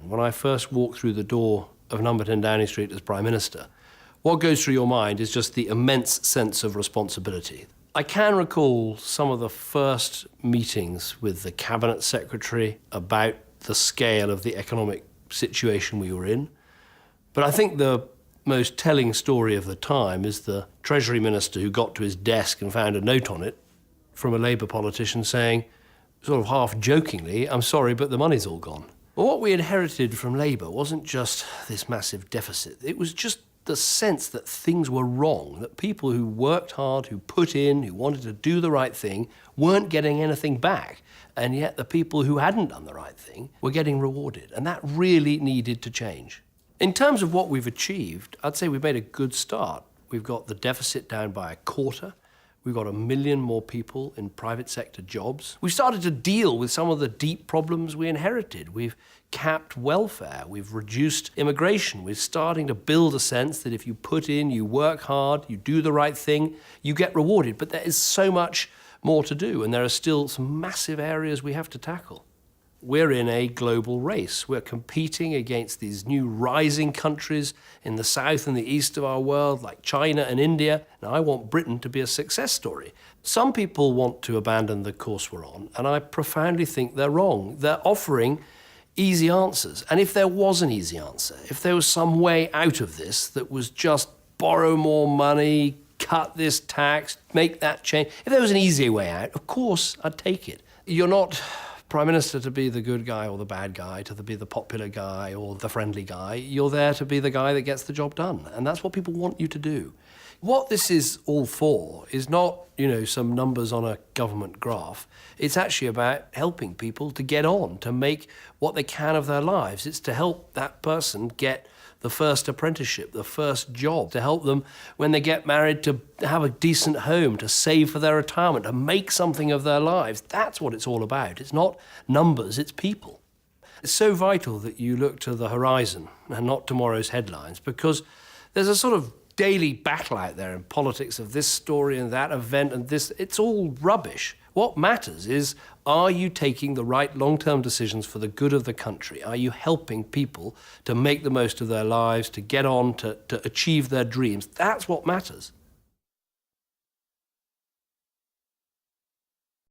when I first walked through the door of number 10 Downing Street as Prime Minister, what goes through your mind is just the immense sense of responsibility. I can recall some of the first meetings with the Cabinet Secretary about the scale of the economic situation we were in. But I think the most telling story of the time is the Treasury Minister who got to his desk and found a note on it from a Labour politician saying, sort of half-jokingly, "I'm sorry, but the money's all gone." Well, what we inherited from Labour wasn't just this massive deficit. It was just the sense that things were wrong, that people who worked hard, who put in, who wanted to do the right thing, weren't getting anything back. And yet the people who hadn't done the right thing were getting rewarded. And that really needed to change. In terms of what we've achieved, I'd say we've made a good start. We've got the deficit down by a quarter. We've got 1 million more people in private sector jobs. We've started to deal with some of the deep problems we inherited. We've capped welfare. We've reduced immigration. We're starting to build a sense that if you put in, you work hard, you do the right thing, you get rewarded. But there is so much more to do, and there are still some massive areas we have to tackle. We're in a global race. We're competing against these new rising countries in the south and the east of our world, like China and India. Now, I want Britain to be a success story. Some people want to abandon the course we're on, and I profoundly think they're wrong. They're offering easy answers. And if there was an easy answer, if there was some way out of this that was just borrow more money, cut this tax, make that change, if there was an easier way out, of course, I'd take it. You're not Prime Minister to be the good guy or the bad guy, to be the popular guy or the friendly guy. You're there to be the guy that gets the job done. And that's what people want you to do. What this is all for is not, some numbers on a government graph. It's actually about helping people to get on, to make what they can of their lives. It's to help that person get the first apprenticeship, the first job, to help them when they get married to have a decent home, to save for their retirement, to make something of their lives. That's what it's all about. It's not numbers, it's people. It's so vital that you look to the horizon and not tomorrow's headlines, because there's a sort of daily battle out there in politics of this story and that event and this. It's all rubbish. What matters is, are you taking the right long-term decisions for the good of the country? Are you helping people to make the most of their lives, to get on, to achieve their dreams? That's what matters.